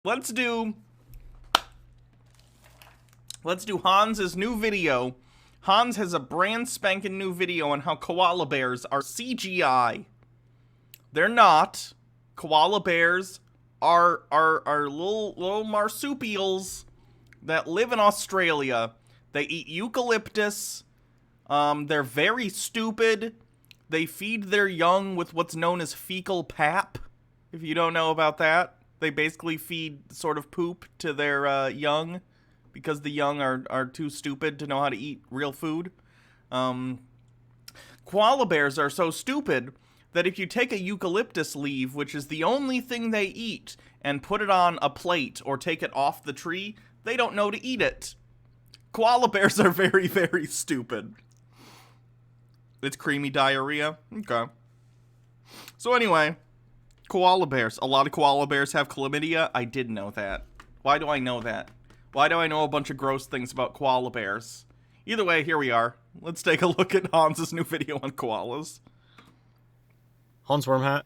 Let's do Hans's new video. Hans has a brand spanking new video on how koala bears are CGI. They're not. Koala bears are little marsupials that live in Australia. They eat eucalyptus. They're very stupid. They feed their young with what's known as fecal pap. If you don't know about that, they basically feed sort of poop to their young because the young are too stupid to know how to eat real food. Koala bears are so stupid that if you take a eucalyptus leaf, which is the only thing they eat, and put it on a plate or take it off the tree, they don't know to eat it. Koala bears are very, very stupid. It's creamy diarrhea? Okay. So anyway, koala bears. A lot of koala bears have chlamydia. I did know that. Why do I know that? Why do I know a bunch of gross things about koala bears? Either way, here we are. Let's take a look at Hans's new video on koalas. Hans Wormhat.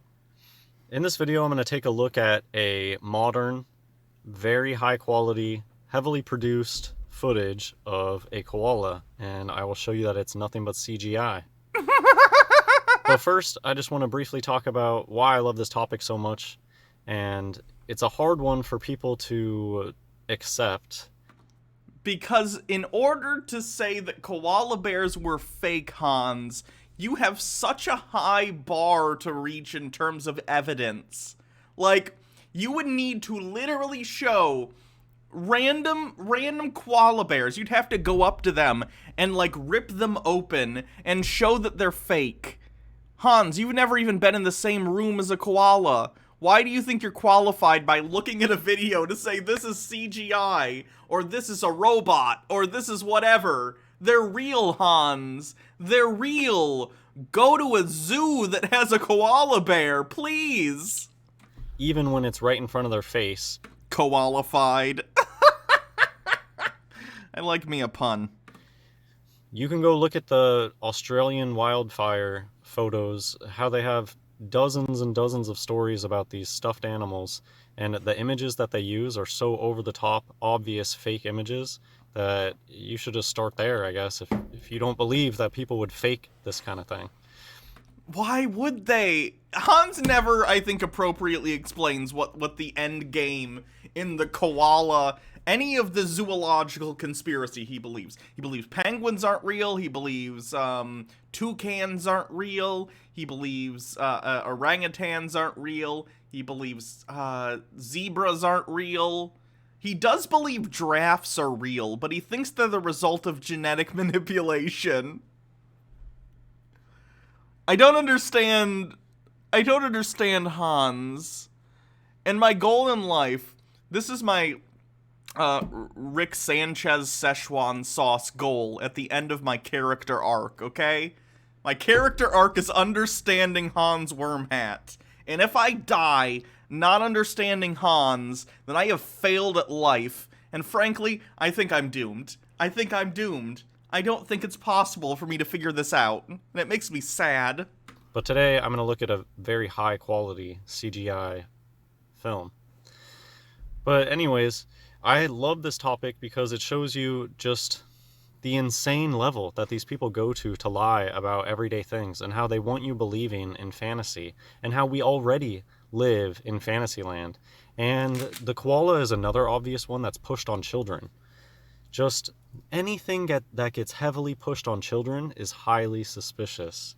In this video, I'm going to take a look at a modern, very high quality, heavily produced footage of a koala, and I will show you that it's nothing but CGI. But first, I just want to briefly talk about why I love this topic so much, and it's a hard one for people to accept. Because in order to say that koala bears were fake, Hans, you have such a high bar to reach in terms of evidence. Like, you would need to literally show random koala bears. You'd have to go up to them and, like, rip them open and show that they're fake. Hans, you've never even been in the same room as a koala. Why do you think you're qualified by looking at a video to say this is CGI, or this is a robot, or this is whatever? They're real, Hans. They're real. Go to a zoo that has a koala bear, please. Even when it's right in front of their face. Koalified. I like me a pun. You can go look at the Australian wildfire photos, how they have dozens and dozens of stories about these stuffed animals, and the images that they use are so over-the-top, obvious fake images that you should just start there, I guess, if you don't believe that people would fake this kind of thing. Why would they? Hans never, I think, appropriately explains what the end game in the koala, any of the zoological conspiracy he believes. He believes penguins aren't real. He believes toucans aren't real. He believes orangutans aren't real. He believes zebras aren't real. He does believe giraffes are real, but he thinks they're the result of genetic manipulation. I don't understand Hans. And my goal in life, this is my Rick Sanchez Szechuan sauce goal at the end of my character arc, okay? My character arc is understanding Hans Wormhat. And if I die not understanding Hans, then I have failed at life. And frankly, I think I'm doomed. I don't think it's possible for me to figure this out. And it makes me sad. But today, I'm going to look at a very high quality CGI film. But anyways, I love this topic because it shows you just the insane level that these people go to lie about everyday things, and how they want you believing in fantasy, and how we already live in Fantasyland. And the koala is another obvious one that's pushed on children. Just anything that gets heavily pushed on children is highly suspicious.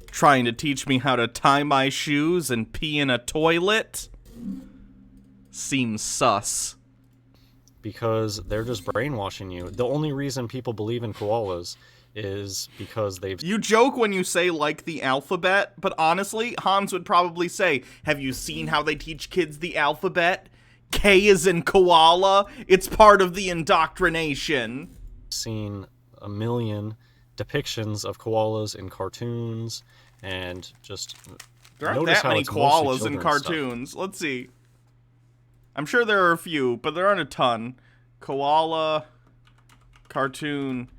Trying to teach me how to tie my shoes and pee in a toilet? Seems sus. Because they're just brainwashing you. The only reason people believe in koalas is because they've... You joke when you say like the alphabet, but honestly, Hans would probably say, have you seen how they teach kids the alphabet? K is in koala. It's part of the indoctrination. Seen a million depictions of koalas in cartoons, and just there aren't that many koalas in cartoons. Stuff. Let's see. I'm sure there are a few, but there aren't a ton. Koala cartoon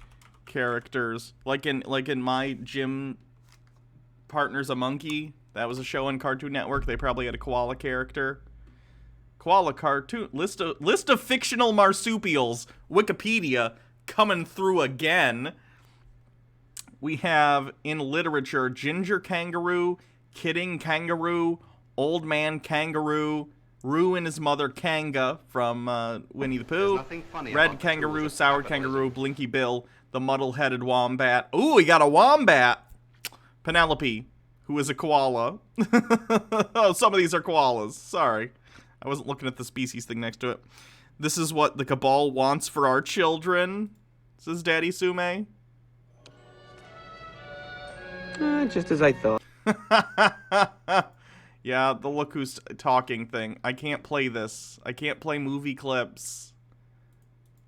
characters, like in my gym partner's a monkey. That was a show on Cartoon Network. They probably had a koala character. Koala Cartoon list of fictional marsupials. Wikipedia coming through again. We have in literature Ginger Kangaroo, Kidding Kangaroo, Old Man Kangaroo, Roo and his mother Kanga from Winnie the Pooh, Red Kangaroo, Sour Kangaroo, Blinky Bill, the Muddle-Headed Wombat. Ooh, we got a wombat! Penelope, who is a koala. Oh, some of these are koalas. Sorry. I wasn't looking at the species thing next to it. This is what the Cabal wants for our children, says Daddy Sume. Just as I thought. Yeah, the look who's talking thing. I can't play this. I can't play movie clips.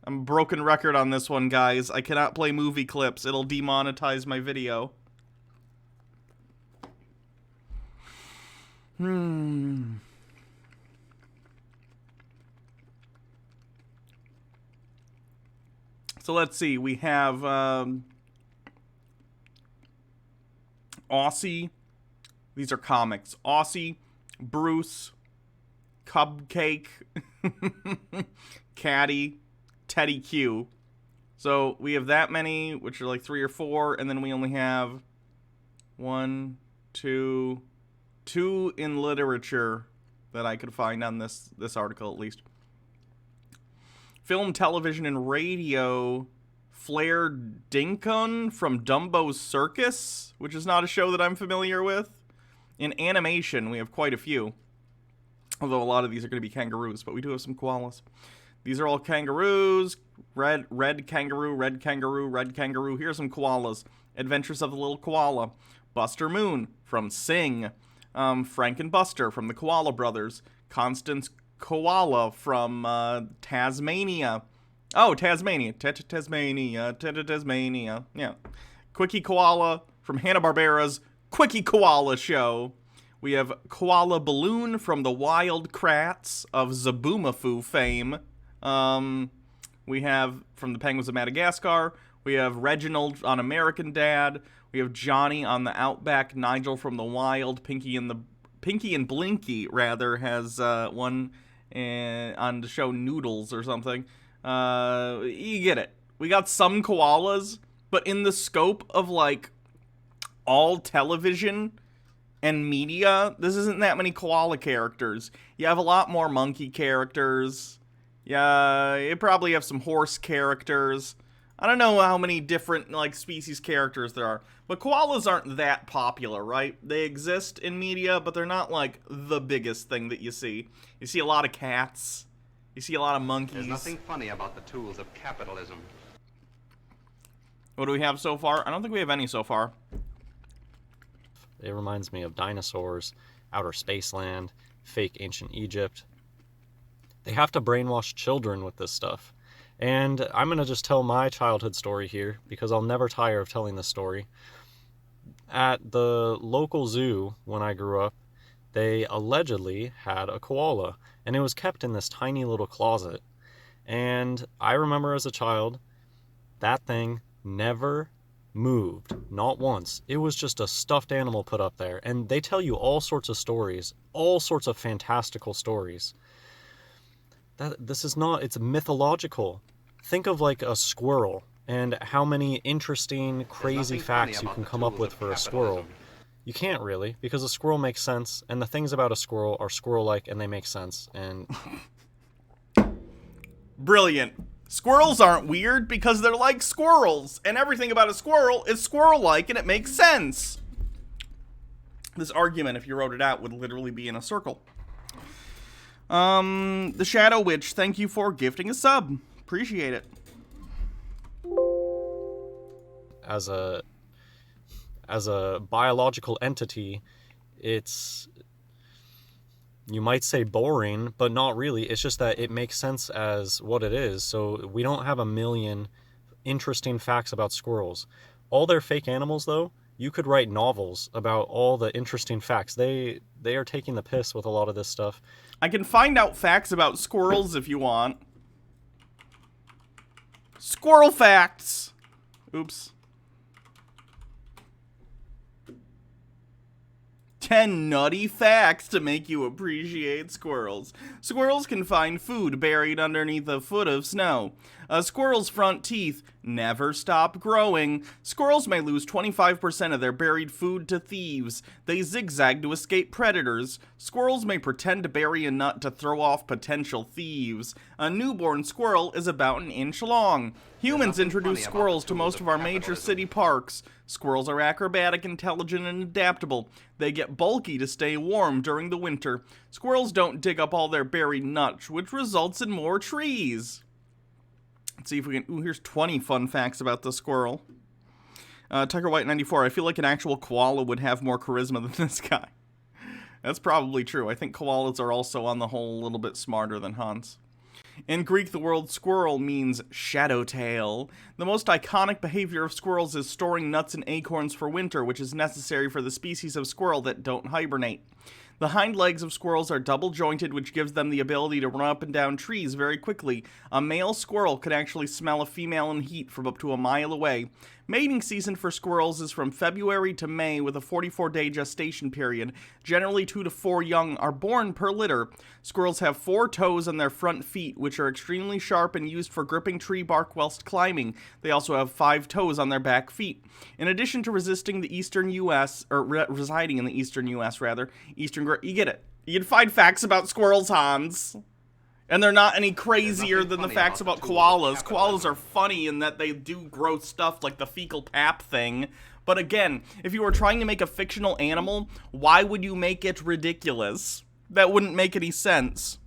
I'm a broken record on this one, guys. I cannot play movie clips. It'll demonetize my video. So let's see. We have Aussie. These are comics. Aussie, Bruce, Cupcake, Caddy, Teddy Q. So we have that many, which are like 3 or 4, and then we only have 1, 2 in literature that I could find on this article at least. Film, television, and radio. Flair Dinkon from Dumbo's Circus, which is not a show that I'm familiar with. In animation, we have quite a few. Although a lot of these are going to be kangaroos, but we do have some koalas. These are all kangaroos. Red kangaroo, red kangaroo, red kangaroo. Here's some koalas. Adventures of the Little Koala. Buster Moon from Sing. Frank and Buster from the Koala Brothers. Constance Koala from Tasmania. Oh, Tasmania. Tasmania. Tasmania. Yeah. Quickie Koala from Hanna-Barbera's Quickie Koala Show. We have Koala Balloon from the Wild Kratts of Zaboomafoo fame. We have from the Penguins of Madagascar. We have Reginald on American Dad. We have Johnny on the Outback. Nigel from the Wild. Pinky and Blinky rather has one on the show Noodles or something. You get it. We got some koalas, but in the scope of like all television and media, this isn't that many koala characters. You have a lot more monkey characters. Yeah, you probably have some horse characters. I don't know how many different like species characters there are, but koalas aren't that popular, right? They exist in media, but they're not like the biggest thing that you see. You see a lot of cats. You see a lot of monkeys. There's nothing funny about the tools of capitalism. What do we have so far? I don't think we have any so far. It reminds me of dinosaurs, outer spaceland, fake ancient Egypt. They have to brainwash children with this stuff. And I'm going to just tell my childhood story here, because I'll never tire of telling this story. At the local zoo, when I grew up, they allegedly had a koala, and it was kept in this tiny little closet. And I remember as a child, that thing never moved, not once. It was just a stuffed animal put up there, and they tell you all sorts of stories, all sorts of fantastical stories. This is not, it's mythological. Think of like a squirrel, and how many interesting, crazy facts you can come up with for a squirrel. You can't really, because a squirrel makes sense, and the things about a squirrel are squirrel-like, and they make sense, and... Brilliant. Squirrels aren't weird because they're like squirrels, and everything about a squirrel is squirrel-like, and it makes sense. This argument, if you wrote it out, would literally be in a circle. The Shadow Witch, thank you for gifting a sub. Appreciate it. As a biological entity, it's, you might say boring, but not really. It's just that it makes sense as what it is. So we don't have a million interesting facts about squirrels. All their fake animals, though, you could write novels about all the interesting facts. They are taking the piss with a lot of this stuff. I can find out facts about squirrels if you want. Squirrel Facts! Oops. 10 nutty facts to make you appreciate squirrels. Squirrels can find food buried underneath a foot of snow. A squirrel's front teeth never stop growing. Squirrels may lose 25% of their buried food to thieves. They zigzag to escape predators. Squirrels may pretend to bury a nut to throw off potential thieves. A newborn squirrel is about an inch long. Humans introduced squirrels to most of our major city parks. Squirrels are acrobatic, intelligent, and adaptable. They get bulky to stay warm during the winter. Squirrels don't dig up all their buried nuts, which results in more trees. Let's see if we can... Ooh, here's 20 fun facts about the squirrel. Tucker White 94. I feel like an actual koala would have more charisma than this guy. That's probably true. I think koalas are also, on the whole, a little bit smarter than Hans. In Greek, the word squirrel means shadow tail. The most iconic behavior of squirrels is storing nuts and acorns for winter, which is necessary for the species of squirrel that don't hibernate. The hind legs of squirrels are double jointed, which gives them the ability to run up and down trees very quickly. A male squirrel can actually smell a female in heat from up to a mile away. Mating season for squirrels is from February to May with a 44-day gestation period. Generally 2 to 4 young are born per litter. Squirrels have 4 toes on their front feet, which are extremely sharp and used for gripping tree bark whilst climbing. They also have 5 toes on their back feet. In addition to resisting the eastern U.S., or residing in the eastern U.S. rather, you get it. You can find facts about squirrels, Hans. And they're not any crazier than the facts about koalas. Koalas are funny in that they do gross stuff like the fecal pap thing. But again, if you were trying to make a fictional animal, why would you make it ridiculous? That wouldn't make any sense.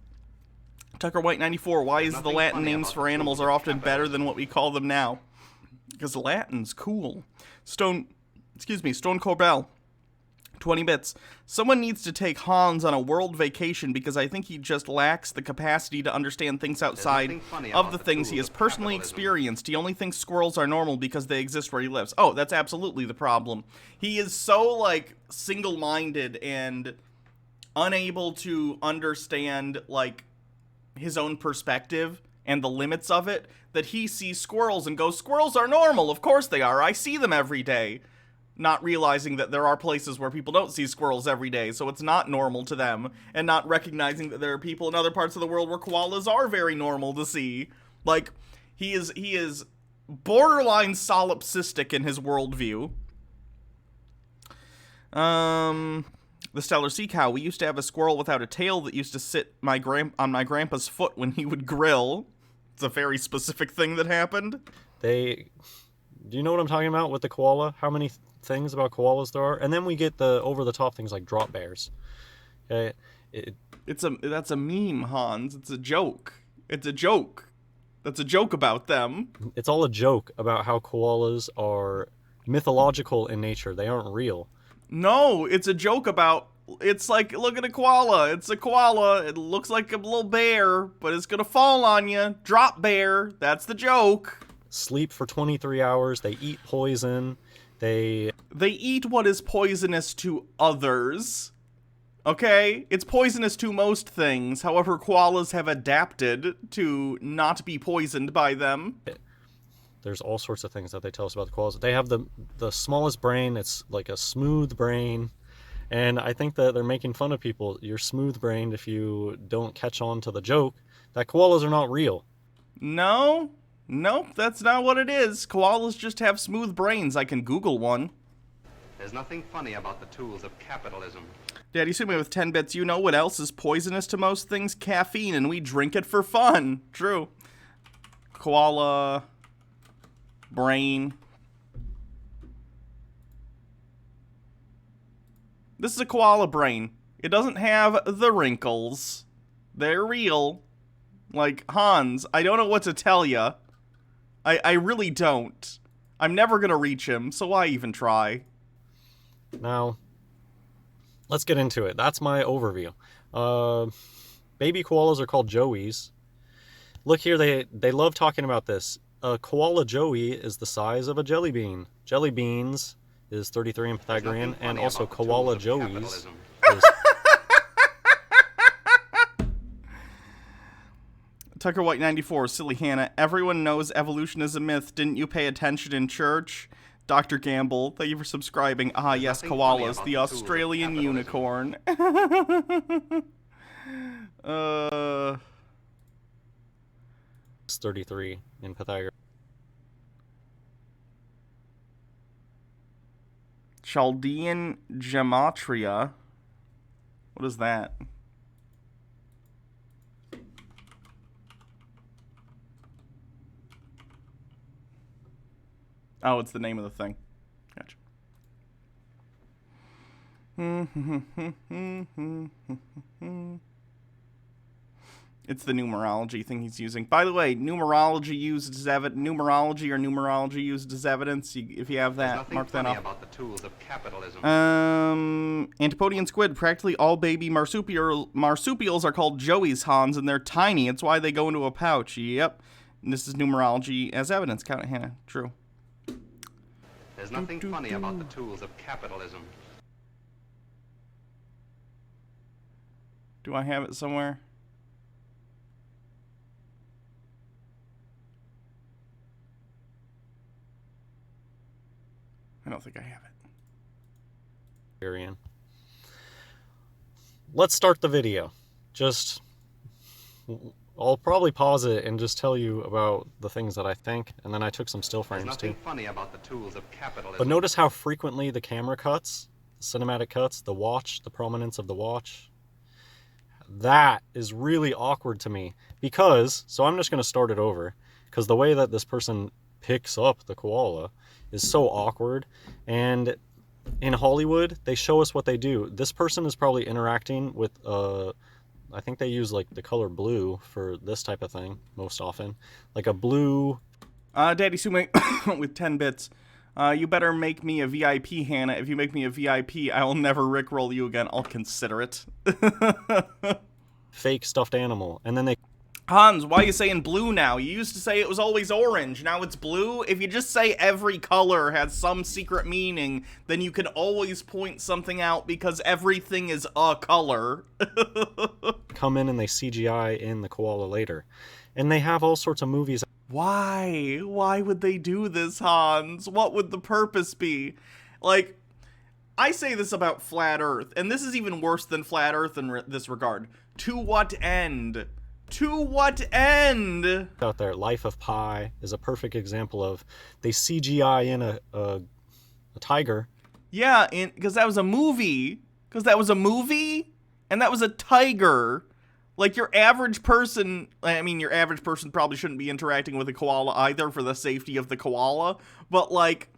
Tucker White 94, why is the Latin names for animals are often better than what we call them now? Because Latin's cool. Stone Corbell. 20 bits. Someone needs to take Hans on a world vacation because I think he just lacks the capacity to understand things outside of the things he has personally experienced. He only thinks squirrels are normal because they exist where he lives. Oh, that's absolutely the problem. He is so, like, single-minded and unable to understand, like, his own perspective and the limits of it that he sees squirrels and goes, squirrels are normal. Of course they are. I see them every day. Not realizing that there are places where people don't see squirrels every day, so it's not normal to them, and not recognizing that there are people in other parts of the world where koalas are very normal to see. Like, he is borderline solipsistic in his worldview. The Stellar Sea Cow. We used to have a squirrel without a tail that used to sit on my grandpa's foot when he would grill. It's a very specific thing that happened. Do you know what I'm talking about with the koala? How many things about koalas there are? And then we get the over-the-top things like drop bears. Okay? That's a meme, Hans. It's a joke. It's a joke. That's a joke about them. It's all a joke about how koalas are mythological in nature. They aren't real. No, it's a joke about... It's like, look at a koala. It's a koala. It looks like a little bear, but it's gonna fall on you. Drop bear. That's the joke. Sleep for 23 hours. They eat poison. They eat what is poisonous to others. Okay? It's poisonous to most things. However, koalas have adapted to not be poisoned by them. There's all sorts of things that they tell us about the koalas. They have the smallest brain. It's like a smooth brain. And I think that they're making fun of people. You're smooth-brained if you don't catch on to the joke that koalas are not real. No. Nope, that's not what it is. Koalas just have smooth brains. I can Google one. There's nothing funny about the tools of capitalism. Daddy Sumi with 10 bits. You know what else is poisonous to most things? Caffeine, and we drink it for fun. True. Koala brain. This is a koala brain. It doesn't have the wrinkles. They're real. Like, Hans, I don't know what to tell ya. I really don't. I'm never gonna reach him, so why even try? Now, let's get into it. That's my overview. Baby koalas are called joeys. Look here, they love talking about this. A koala joey is the size of a jelly bean. Jelly beans is 33 in Pythagorean, and also koala joeys is... Tucker White 94, silly Hannah. Everyone knows evolution is a myth. Didn't you pay attention in church? Dr. Gamble, thank you for subscribing. Ah, yes, nothing funny koalas, about the the tools of Australian capitalism. unicorn. 33 in Pythagoras. Chaldean gematria. What is that? Oh, it's the name of the thing. Gotcha. It's the numerology thing he's using. By the way, numerology used as numerology used as evidence. If you have that, mark that off. About the tools of capitalism. Antipodian squid. Practically all baby marsupials are called Joey's Hans, and they're tiny. It's why they go into a pouch. Yep. And this is numerology as evidence. Count it, Hannah. True. There's nothing funny about the tools of capitalism. Do I have it somewhere? I don't think I have it. Let's start the video. I'll probably pause it and just tell you about the things that I think, and then I took some still frames There's too. nothing funny about the tools of capitalism. But notice how frequently the camera cuts, the cinematic cuts, the watch, the prominence of the watch. That is really awkward to me because, so I'm just going to start it over, because the way that this person picks up the koala is so awkward. And in Hollywood, they show us what they do. This person is probably interacting with, I think they use like the color blue for this type of thing most often. Like a blue. Daddy Sume with 10 bits. You better make me a VIP, Hannah. If you make me a VIP, I will never rickroll you again. I'll consider it. Fake stuffed animal. And then they... Hans, why are you saying blue now? You used to say it was always orange. Now it's blue? If you just say every color has some secret meaning, then you can always point something out because everything is a color. come in and they CGI in the koala later. And they have all sorts of movies. Why? Why would they do this, Hans? What would the purpose be? Like, I say this about Flat Earth, and this is even worse than Flat Earth in this regard. To what end? To what end? Out there, Life of Pi is a perfect example of they CGI in a tiger. Yeah, because that was a movie. And that was a tiger. Like, your average person probably shouldn't be interacting with a koala either for the safety of the koala. But, like,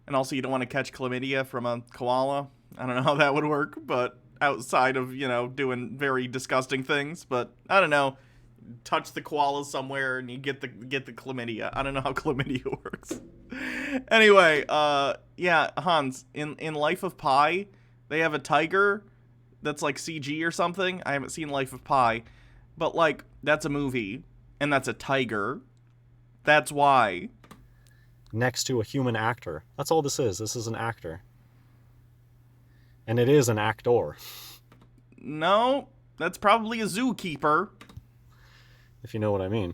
and also you don't want to catch chlamydia from a koala. I don't know how that would work, but outside of, doing very disgusting things. But, I don't know, touch the koala somewhere and you get the chlamydia. I don't know how chlamydia works. Anyway, yeah, Hans, in Life of Pi, they have a tiger that's like CG or something. I haven't seen Life of Pi, but like that's a movie and that's a tiger. That's why. Next to a human actor. That's all this is. This is an actor. And it is an actor. No, that's probably a zookeeper. If you know what I mean.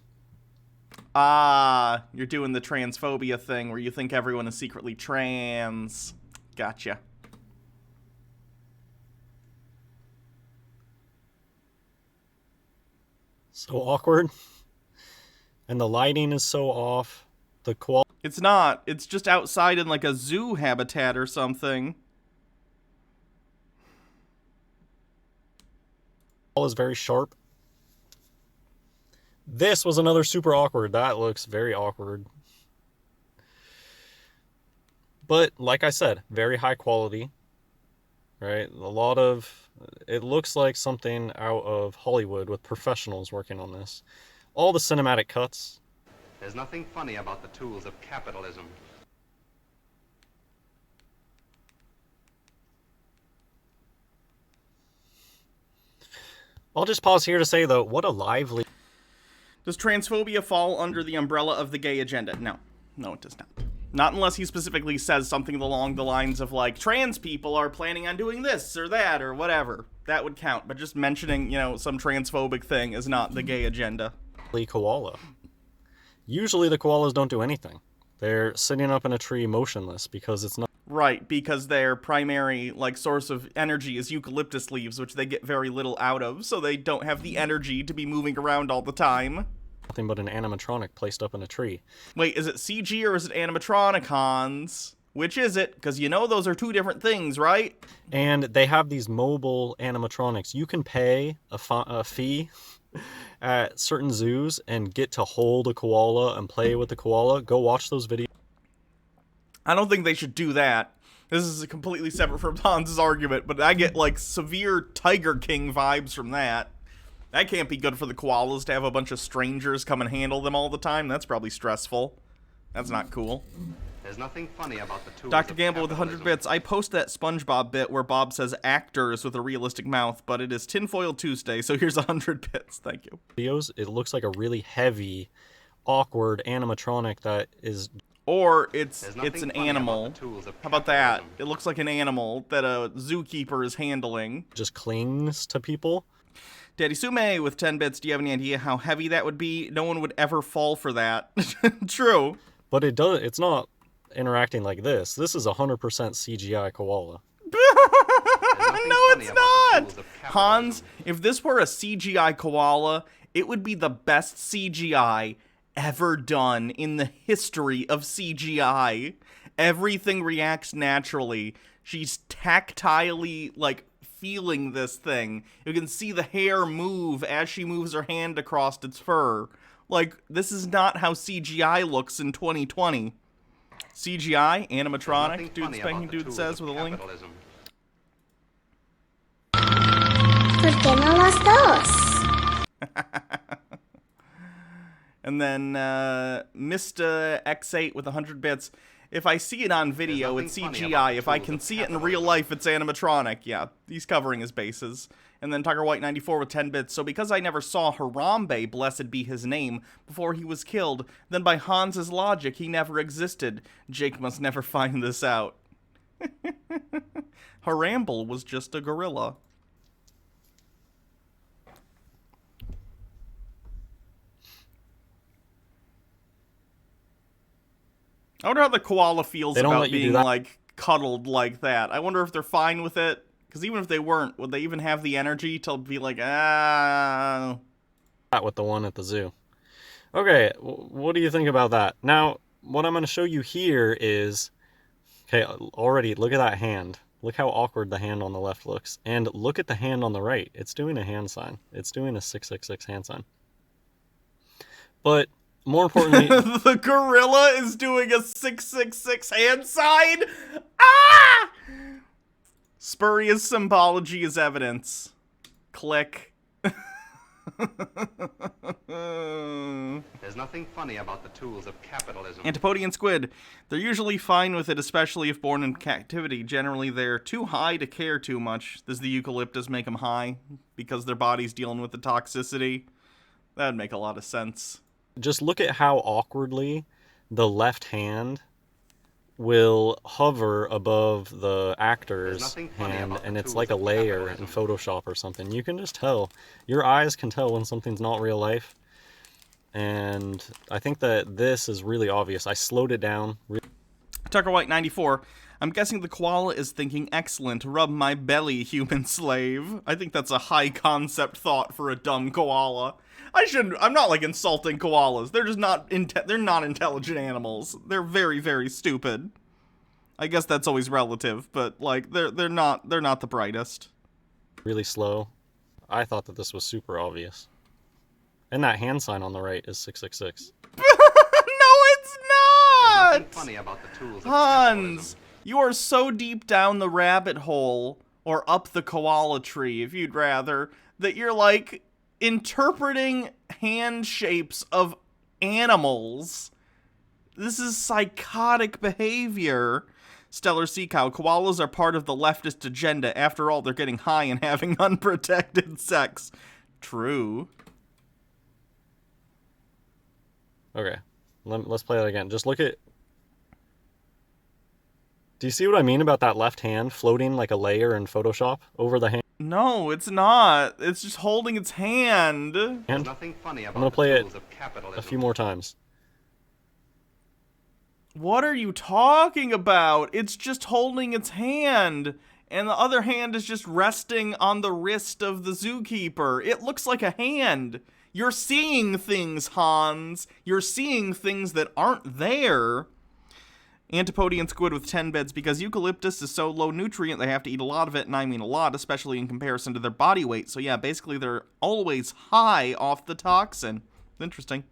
Ah, you're doing the transphobia thing where you think everyone is secretly trans. Gotcha. So awkward. And the lighting is so off. The koala... It's not. It's just outside in like a zoo habitat or something. is very sharp. This was another super awkward. That looks very awkward. But like I said, very high quality. Right? It looks like something out of Hollywood with professionals working on this. All the cinematic cuts. There's nothing funny about the tools of capitalism. I'll just pause here to say, though, what a lively... Does transphobia fall under the umbrella of the gay agenda? No. No, it does not. Not unless he specifically says something along the lines of, like, trans people are planning on doing this or that or whatever. That would count. But just mentioning, some transphobic thing is not the gay agenda. Koala. Usually the koalas don't do anything. They're sitting up in a tree motionless because it's not Right, because their primary source of energy is eucalyptus leaves, which they get very little out of, so they don't have the energy to be moving around all the time. nothing but an animatronic placed up in a tree. Wait, is it CG or is it animatronic, Hans? Which is it? Because you know those are two different things, right? And they have these mobile animatronics. You can pay a fee at certain zoos and get to hold a koala and play with the koala. Go watch those videos. I don't think they should do that. This is completely separate from Hans's argument, but I get, severe Tiger King vibes from that. That can't be good for the koalas to have a bunch of strangers come and handle them all the time. That's probably stressful. That's not cool. There's nothing funny about the tools Dr. of Gamble with 100 capitalism. bits. I post that SpongeBob bit where Bob says actors with a realistic mouth, but it is Tinfoil Tuesday, so here's 100 bits. Thank you. It looks like a really heavy, awkward animatronic that is Or it's There's an nothing funny animal. about the tools of How about that? capitalism. It looks like an animal that a zookeeper is handling. just clings to people. Daddy Sume with 10 bits. Do you have any idea how heavy that would be? No one would ever fall for that. True. But it's not interacting like this. This is 100% CGI koala. No, nothing funny it's about the not. tools of capitalism. Hans, if this were a CGI koala, it would be the best CGI ever done in the history of CGI. Everything reacts naturally. She's tactilely, feeling this thing. You can see the hair move as she moves her hand across its fur. This is not how CGI looks in 2020. CGI, There's animatronic, nothing dude funny spanking about the dude tools says of with a link. capitalism. ¿Por qué no los dos? And then Mr. X8 with 100 bits. If I see it on video, There's it's nothing funny CGI. about the If I tools can of see it in capitalism. real life, it's animatronic. Yeah, he's covering his bases. And then Tucker White 94 with 10 bits. So because I never saw Harambe, blessed be his name, before he was killed, then by Hans's logic, he never existed. Jake must never find this out. Harambe was just a gorilla. I wonder how the koala feels They don't about let you do being, that. cuddled like that. I wonder if they're fine with it. Because even if they weren't, would they even have the energy to be like, ah... That with the one at the zoo. Okay, what do you think about that? Now, what I'm going to show you here is... Okay, already, look at that hand. Look how awkward the hand on the left looks. And look at the hand on the right. It's doing a hand sign. It's doing a 666 hand sign. But, more importantly... The gorilla is doing a 666 hand sign? Ah! Spurious symbology is evidence. Click. There's nothing funny about the tools of capitalism. Antipodian squid. They're usually fine with it, especially if born in captivity. Generally, they're too high to care too much. Does the eucalyptus make them high? Because their body's dealing with the toxicity? That'd make a lot of sense. Just look at how awkwardly the left hand will hover above the actor's nothing funny hand, about the and it's tools like a of layer in capitalism. Photoshop or something. You can just tell. Your eyes can tell when something's not real life. And I think that this is really obvious. I slowed it down. Tucker White 94. I'm guessing the koala is thinking, excellent, rub my belly, human slave. I think that's a high concept thought for a dumb koala. I'm not insulting koalas. They're just not, they're not intelligent animals. They're very, very stupid. I guess that's always relative, but they're not the brightest. Really slow. I thought that this was super obvious. And that hand sign on the right is 666. No, it's not! Nothing funny about the tools of Hans, capitalism. you are so deep down the rabbit hole, or up the koala tree, if you'd rather, that you're interpreting hand shapes of animals. This is psychotic behavior. Stellar Sea Cow, koalas are part of the leftist agenda. After all, they're getting high and having unprotected sex. True. Okay, let's play that again. Just look at... Do you see what I mean about that left hand floating like a layer in Photoshop over the hand? No, it's not. It's just holding its hand. There's nothing funny about gonna the play it tools of capitalism. A few more times. What are you talking about? It's just holding its hand, and the other hand is just resting on the wrist of the zookeeper. It looks like a hand. You're seeing things, Hans. You're seeing things that aren't there. Antipodian squid with 10 bits. Because eucalyptus is so low nutrient, they have to eat a lot of it, and I mean a lot, especially in comparison to their body weight. So yeah, basically they're always high off the toxin. Interesting.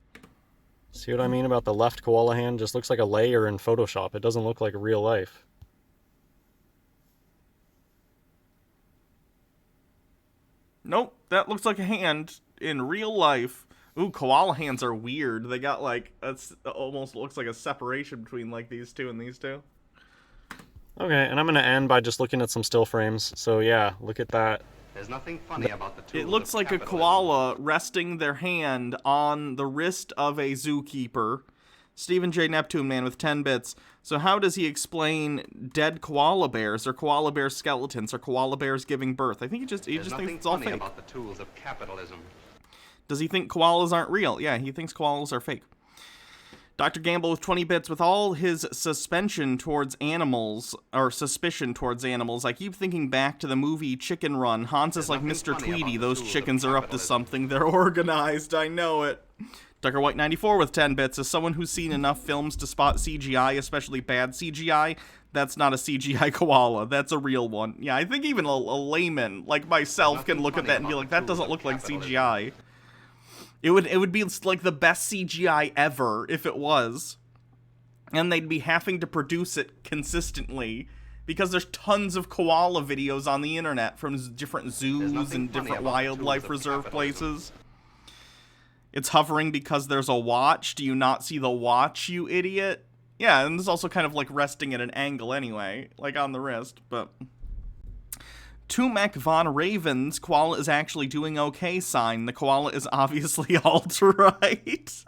See what I mean about the left koala hand? Just looks like a layer in Photoshop. It doesn't look like real life. Nope, that looks like a hand in real life. Ooh, koala hands are weird. They got like, it almost looks like a separation between like these two and these two. Okay, and I'm going to end by just looking at some still frames. So yeah, look at that. There's nothing funny about the tools It looks of like a capitalism. koala resting their hand on the wrist of a zookeeper. Stephen J. Neptune Man with 10 bits. So how does he explain dead koala bears or koala bear skeletons or koala bears giving birth? I think he just There's thinks nothing it's all funny fake. about the tools of capitalism. Does he think koalas aren't real? Yeah, he thinks koalas are fake. Dr. Gamble with 20 bits. With all his suspension towards animals, or suspicion towards animals, I keep thinking back to the movie Chicken Run. Hans is like nothing Mr. funny Tweety. about the Those tools of chickens are up to capitalism. something. They're organized. I know it. Tucker White 94 with 10 bits. As someone who's seen enough films to spot CGI, especially bad CGI, that's not a CGI koala. That's a real one. Yeah, I think even a layman like myself can nothing look at funny that and be about like, the that tools doesn't of look like capitalism." CGI. It would be like the best CGI ever if it was. And they'd be having to produce it consistently because there's tons of koala videos on the internet from different zoos nothing and funny different about the wildlife tools of reserve capitalism. places. It's hovering because there's a watch. Do you not see the watch, you idiot? Yeah, and it's also kind of like resting at an angle anyway, like on the wrist, but... Tumek von Ravens, koala is actually doing okay sign. The koala is obviously alt-right.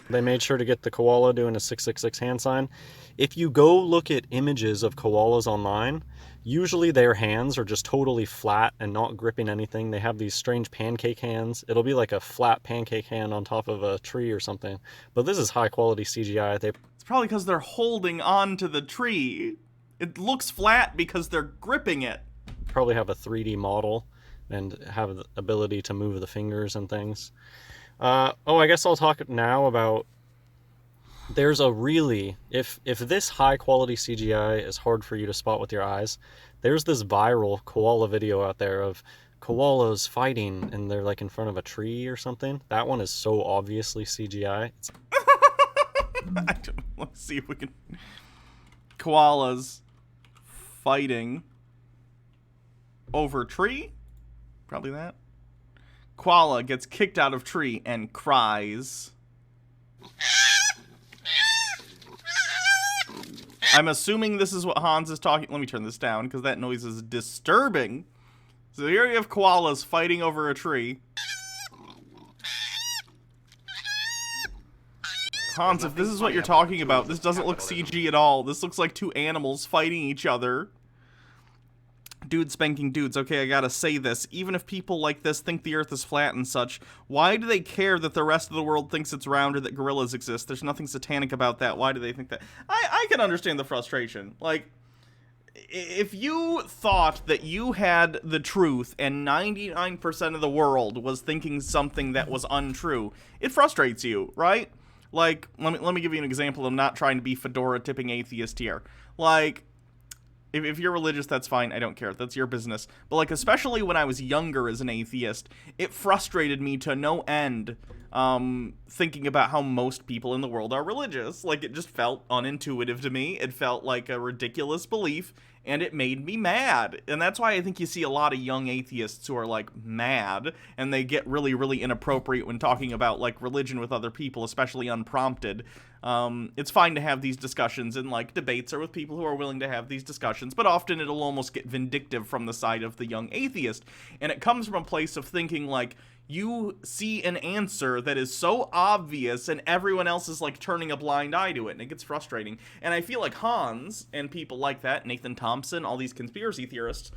They made sure to get the koala doing a 666 hand sign. If you go look at images of koalas online, usually their hands are just totally flat and not gripping anything. They have these strange pancake hands. It'll be like a flat pancake hand on top of a tree or something. But this is high quality CGI. They It's probably because they're holding on to the tree. It looks flat because they're gripping it. probably have a 3D model and have the ability to move the fingers and things. I guess I'll talk now about... There's a really... If this high quality CGI is hard for you to spot with your eyes, there's this viral koala video out there of koalas fighting and they're like in front of a tree or something. That one is so obviously CGI. Let's see if we can... Koalas fighting over tree? Probably that. Koala gets kicked out of tree and cries. I'm assuming this is what Hans is talking... Let me turn this down, because that noise is disturbing. So here you have koalas fighting over a tree. Hans, if this is what you're talking about, this doesn't look CG at all. This looks like two animals fighting each other. Dude spanking dudes. Okay, I gotta say this. Even if people like this think the earth is flat and such, why do they care that the rest of the world thinks it's round or that gorillas exist? There's nothing satanic about that. Why do they think that? I can understand the frustration. Like, if you thought that you had the truth and 99% of the world was thinking something that was untrue, it frustrates you, right? Like, let me give you an example. I'm not trying to be fedora tipping atheist here. Like, if you're religious, that's fine. I don't care. That's your business. But, like, especially when I was younger as an atheist, it frustrated me to no end thinking about how most people in the world are religious. Like, it just felt unintuitive to me. It felt like a ridiculous belief, and it made me mad. And that's why I think you see a lot of young atheists who are, like, mad, and they get really, really inappropriate when talking about, like, religion with other people, especially unprompted. It's fine to have these discussions and, like, debates or with people who are willing to have these discussions, but often it'll almost get vindictive from the side of the young atheist. And it comes from a place of thinking, like, you see an answer that is so obvious and everyone else is, like, turning a blind eye to it, and it gets frustrating. And I feel like Hans and people like that, Nathan Thompson, all these conspiracy theorists,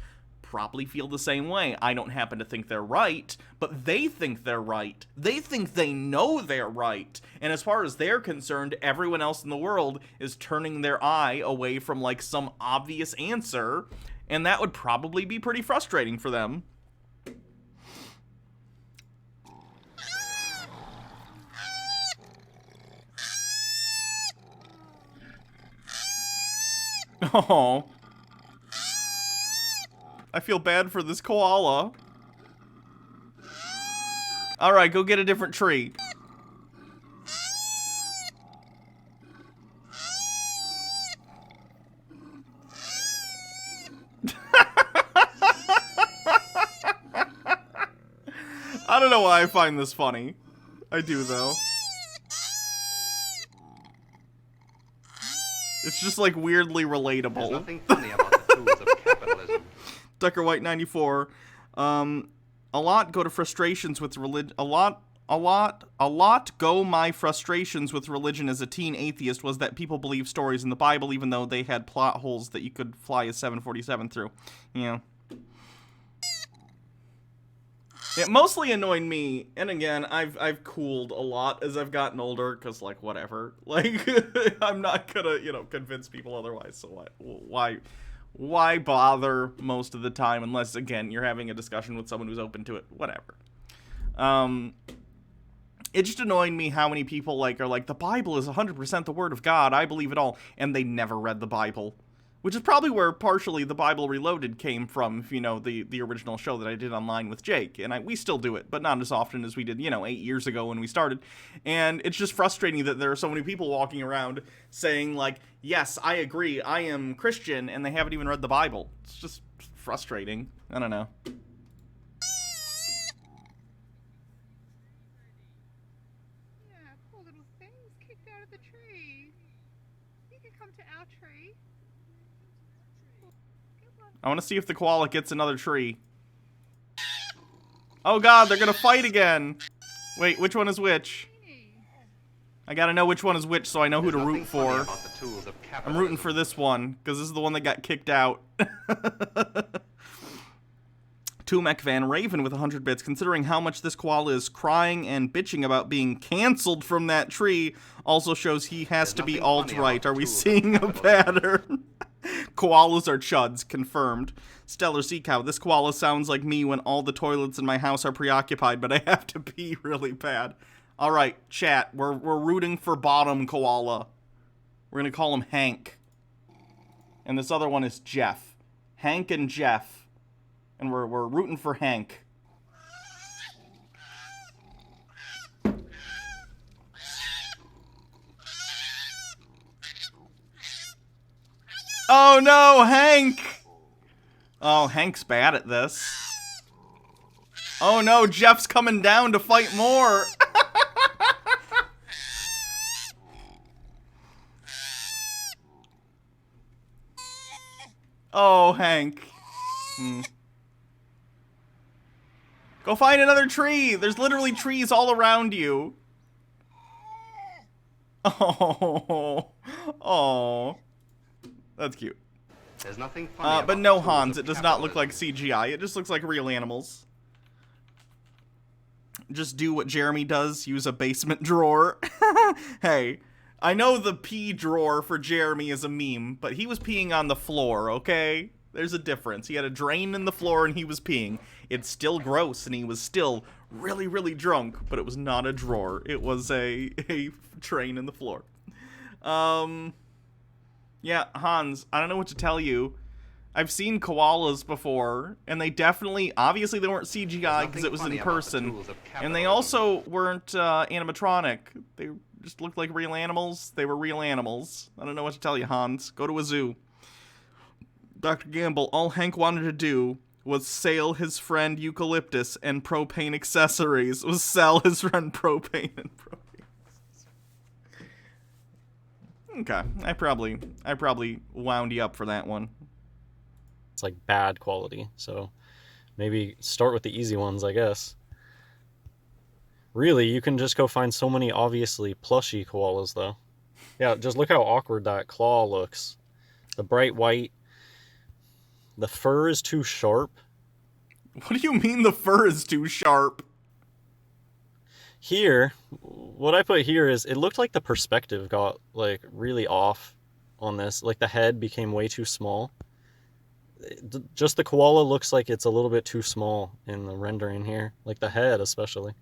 probably feel the same way. I don't happen to think they're right, but they think they're right. They think they know they're right. And as far as they're concerned, everyone else in the world is turning their eye away from, like, some obvious answer, and that would probably be pretty frustrating for them. Oh. I feel bad for this koala. Alright, go get a different tree. I don't know why I find this funny. I do, though. It's just, like, weirdly relatable. There's nothing funny about the tools of capitalism. Ducker White 94. A lot go to frustrations with religion. A lot go my frustrations with religion as a teen atheist was that people believe stories in the Bible even though they had plot holes that you could fly a 747 through. You know. It mostly annoyed me, and again, I've cooled a lot as I've gotten older, because, like, whatever. Like, I'm not gonna, you know, convince people otherwise, so why bother most of the time, unless, again, you're having a discussion with someone who's open to it, whatever. It just annoyed me how many people, like, are like, the Bible is 100% the Word of God, I believe it all, and they never read the Bible. Which is probably where partially the Bible Reloaded came from, if you know, the original show that I did online with Jake. And we still do it, but not as often as we did, you know, 8 years ago when we started. And it's just frustrating that there are so many people walking around saying, like, yes, I agree, I am Christian, and they haven't even read the Bible. It's just frustrating. I don't know. Yeah, poor little thing was kicked out of the tree. You can come to our tree. I want to see if the koala gets another tree. Oh god, they're gonna fight again! Wait, which one is which? I gotta know which one is which so I know who to root for. I'm rooting for this one, because this is the one that got kicked out. Tumek Van Raven with 100 bits. Considering how much this koala is crying and bitching about being cancelled from that tree, also shows he has to be alt-right. Are we seeing a pattern? Koalas are chuds, confirmed. Stellar Sea Cow, this koala sounds like me when all the toilets in my house are preoccupied, but I have to pee really bad. Alright, chat, we're rooting for bottom koala. We're gonna call him Hank. And this other one is Jeff. Hank and Jeff. And we're rooting for Hank. Oh no, Hank! Oh, Hank's bad at this. Oh no, Jeff's coming down to fight more! Oh, Hank. Go find another tree! There's literally trees all around you. Oh. Oh. That's cute. There's nothing funny but no, Hans, it does not look like CGI. It just looks like real animals. Just do what Jeremy does, use a basement drawer. Hey, I know the pee drawer for Jeremy is a meme, but he was peeing on the floor, okay? There's a difference. He had a drain in the floor and he was peeing. It's still gross and he was still really, really drunk, but it was not a drawer. It was a drain in the floor. Yeah, Hans, I don't know what to tell you. I've seen koalas before, and they definitely, obviously they weren't CGI because it was in person, and they also weren't animatronic. They just looked like real animals. They were real animals. I don't know what to tell you, Hans. Go to a zoo. Dr. Gamble, all Hank wanted to do was sail his friend Eucalyptus and propane accessories. Was sell his friend propane and propane. Okay, I probably wound you up for that one. It's like bad quality, so maybe start with the easy ones, I guess. Really, you can just go find so many obviously plushy koalas, though. Yeah, just look how awkward that claw looks. The bright white, The fur is too sharp. What do you mean the fur is too sharp? Here, what I put here is it looked like the perspective got like really off on this. Like the head became way too small. Just the koala looks like it's a little bit too small in the rendering here. Like the head especially.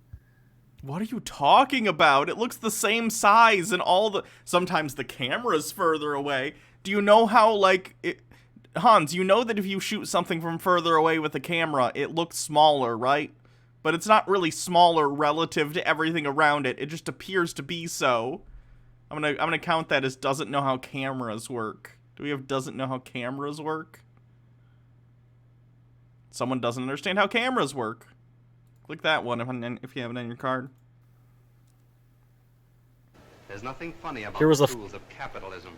What are you talking about? It looks the same size and all the... Sometimes the camera's further away. Do you know how, like... Hans, you know that if you shoot something from further away with the camera, it looks smaller, right? But it's not really smaller relative to everything around it. It just appears to be so. I'm gonna count that as doesn't know how cameras work. Do we have doesn't know how cameras work? Someone doesn't understand how cameras work. Click that one if you have it on your card. There's nothing funny about Here was the the tools of capitalism.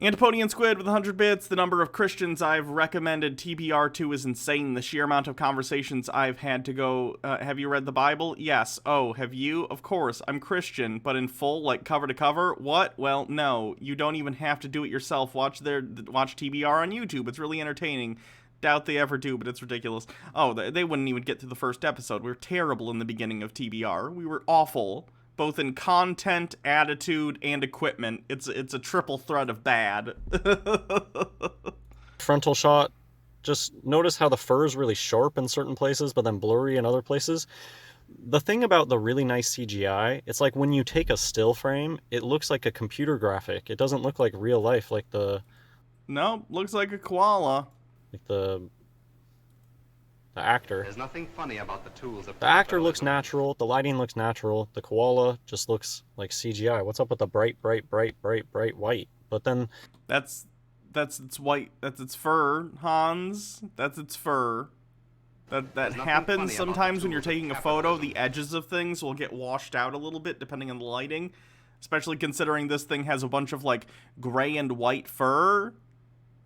Antipodian Squid with 100 bits. The number of Christians I've recommended TBR to is insane. The sheer amount of conversations I've had to go, have you read the Bible? Yes. Oh, have you? Of course. I'm Christian, but in full, like cover to cover? What? Well, no. You don't even have to do it yourself. Watch TBR on YouTube. It's really entertaining. Doubt they ever do, but it's ridiculous. Oh, they wouldn't even get to the first episode. We were terrible in the beginning of TBR. We were awful. Both in content, attitude, and equipment. It's a triple threat of bad. Frontal shot. Just notice how the fur is really sharp in certain places, but then blurry in other places. The thing about the really nice CGI, it's like when you take a still frame, it looks like a computer graphic. It doesn't look like real life, like the... No, looks like a koala. Like the actor. There's nothing funny about the tools of The actor looks capitalism. natural, the lighting looks natural, the koala just looks like CGI. What's up with the bright white? But then... That's its white. That's its fur, Hans. That's its fur. That There's nothing happens funny about sometimes the when you're tools of taking a photo. capitalism. The edges of things will get washed out a little bit depending on the lighting. Especially considering this thing has a bunch of, like, gray and white fur.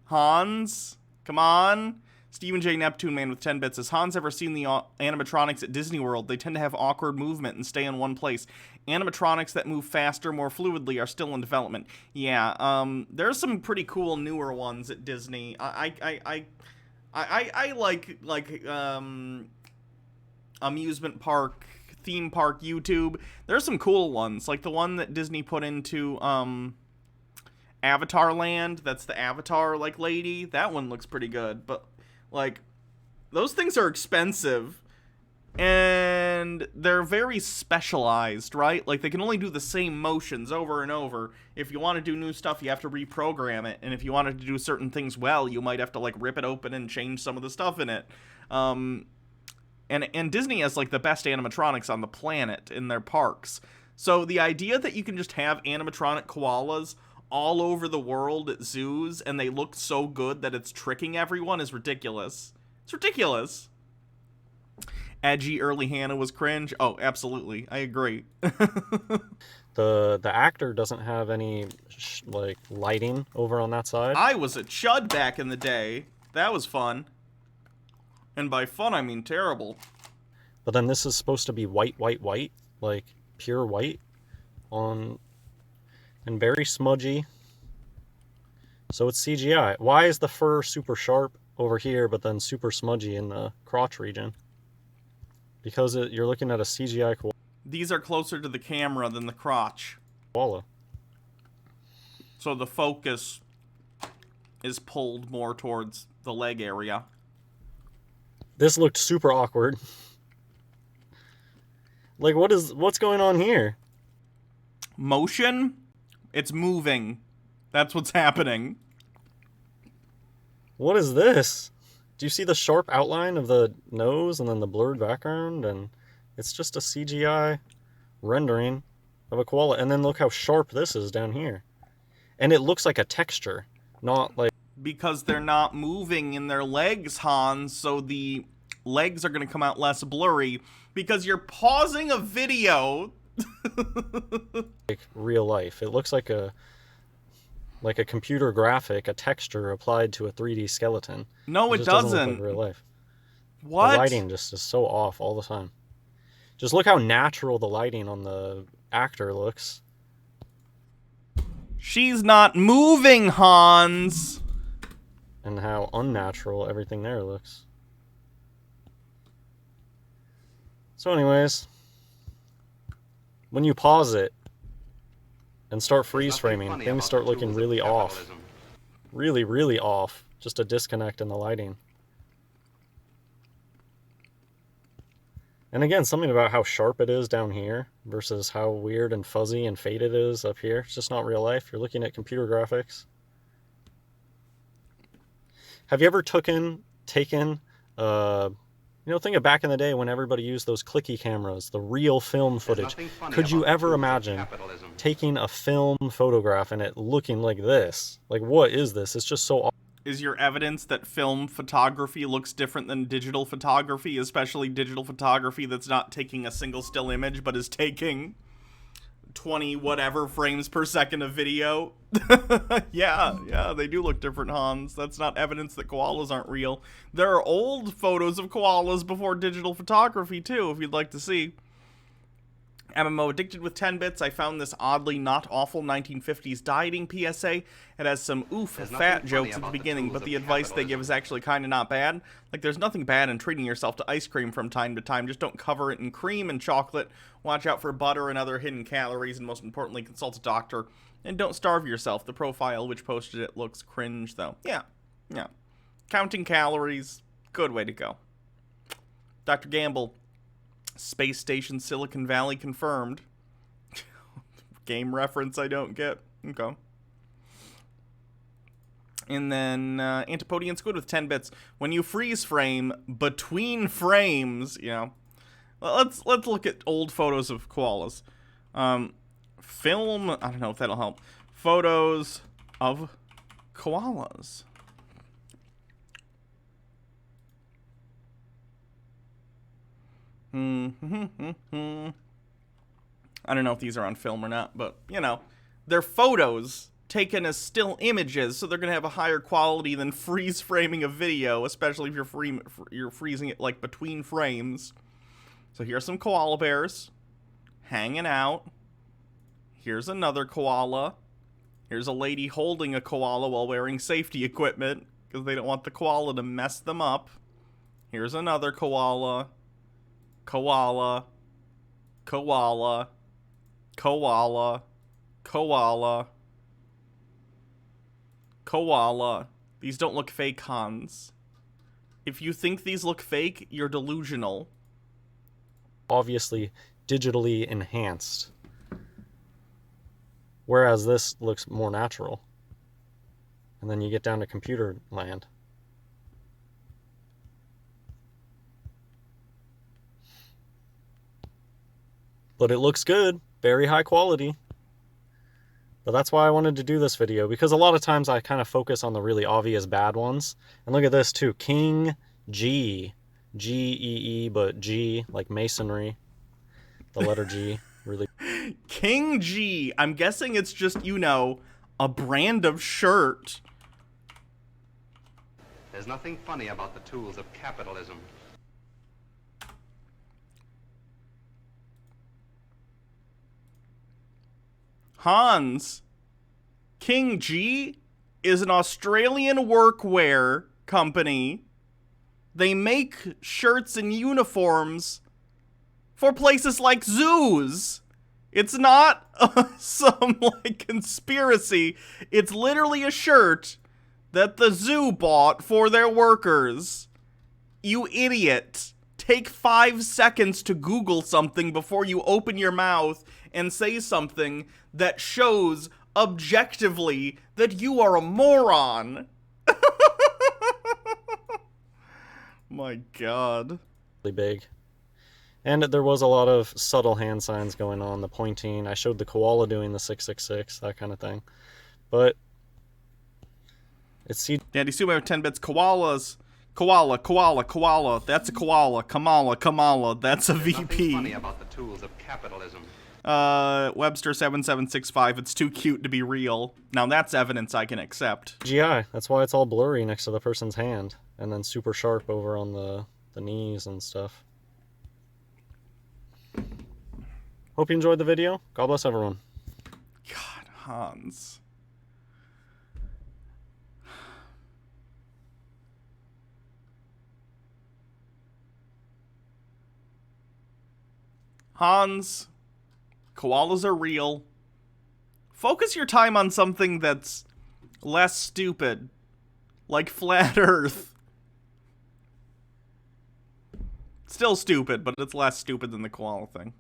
Hans, come on. Stephen J. Neptune Man with 10 bits. Has Hans ever seen the animatronics at Disney World? They tend to have awkward movement and stay in one place. Animatronics that move faster, more fluidly are still in development. Yeah, there's some pretty cool newer ones at Disney. I like amusement park, theme park YouTube. There's some cool ones, like the one that Disney put into Avatar Land. That's the Avatar like lady. That one looks pretty good, but like those things are expensive and they're very specialized, right? Like they can only do the same motions over and over. If you want to do new stuff, you have to reprogram it, and if you wanted to do certain things well, you might have to like rip it open and change some of the stuff in it. And Disney has like the best animatronics on the planet in their parks. So the idea that you can just have animatronic koalas all over the world at zoos and they look so good that it's tricking everyone is ridiculous. It's ridiculous. Edgy early Hannah was cringe. Oh, absolutely. I agree. The actor doesn't have any like lighting over on that side. I was a chud back in the day. That was fun. And by fun, I mean terrible. But then this is supposed to be white, like pure white on... and very smudgy. So it's CGI. Why is the fur super sharp over here, but then super smudgy in the crotch region? Because you're looking at a CGI These are closer to the camera than the crotch. koala. So the focus is pulled more towards the leg area. This looked super awkward. Like, what's going on here? Motion? It's moving. That's what's happening. What is this? Do you see the sharp outline of the nose and then the blurred background? And it's just a CGI rendering of a koala. And then look how sharp this is down here. And it looks like a texture, not like... Because they're not moving in their legs, Hans, so the legs are going to come out less blurry. Because you're pausing a video. like real life. It looks like a computer graphic, a texture applied to a 3D skeleton. No, it just doesn't look doesn't. like real life. What? The lighting just is so off all the time. Just look how natural the lighting on the actor looks. She's not moving, Hans. and how unnatural everything there looks. So anyways, when you pause it and start freeze framing, things start looking really off. Really, really off. Just a disconnect in the lighting. And again, something about how sharp it is down here versus how weird and fuzzy and faded it is up here. It's just not real life. You're looking at computer graphics. Have you ever taken, think of back in the day when everybody used those clicky cameras, the real film footage. Could you ever imagine taking a film photograph and it looking like this? Like, what is this? It's just so... Is your evidence that film photography looks different than digital photography, especially digital photography that's not taking a single still image, but is taking 20 whatever frames per second of video? Yeah, they do look different, Hans. That's not evidence that koalas aren't real. There are old photos of koalas before digital photography, too, if you'd like to see. MMO Addicted with 10 bits. I found this oddly not awful 1950s dieting PSA. It has some fat jokes at the beginning, but the advice they give is actually kind of not bad. Like, there's nothing bad in treating yourself to ice cream from time to time. Just don't cover it in cream and chocolate. Watch out for butter and other hidden calories, and most importantly, consult a doctor. And don't starve yourself. The profile which posted it looks cringe, though. Yeah. Counting calories, good way to go. Dr. Gamble. Space Station Silicon Valley confirmed. Game reference I don't get. Okay. And then Antipodian Squid with 10 bits. When you freeze frame between frames, let's look at old photos of koalas. Film, I don't know if that'll help. Photos of koalas. I don't know if these are on film or not, but, they're photos taken as still images, so they're going to have a higher quality than freeze framing a video, especially if you're freezing it, like, between frames. So here's some koala bears hanging out. Here's another koala. Here's a lady holding a koala while wearing safety equipment, because they don't want the koala to mess them up. Here's another koala. Koala, koala, koala, koala, koala. These don't look fake, Hans. If you think these look fake, you're delusional. Obviously, digitally enhanced. Whereas this looks more natural. And then you get down to computer land. But it looks good, very high quality. But that's why I wanted to do this video, because a lot of times I kind of focus on the really obvious bad ones. And look at this too, King G. G-E-E, but G, like masonry. The letter G, really. King G, I'm guessing it's just, a brand of shirt. There's nothing funny about the tools of capitalism. Hans, King G is an Australian workwear company. They make shirts and uniforms for places like zoos. It's not some, conspiracy. It's literally a shirt that the zoo bought for their workers. You idiot. Take 5 seconds to Google something before you open your mouth and say something that shows objectively that you are a moron. My God. Really big. And there was a lot of subtle hand signs going on, the pointing. I showed the koala doing the 666, that kind of thing. But it's Dandy Sumo with 10 bits. Koalas. Koala, koala, koala. That's a koala. Kamala, Kamala. That's a There's nothing VP. funny about the tools of capitalism. Webster 7765. It's too cute to be real. Now that's evidence I can accept. CGI. That's why it's all blurry next to the person's hand. And then super sharp over on the knees and stuff. Hope you enjoyed the video. God bless everyone. God, Hans. Hans, koalas are real. Focus your time on something that's less stupid, like flat Earth. Still stupid, but it's less stupid than the koala thing.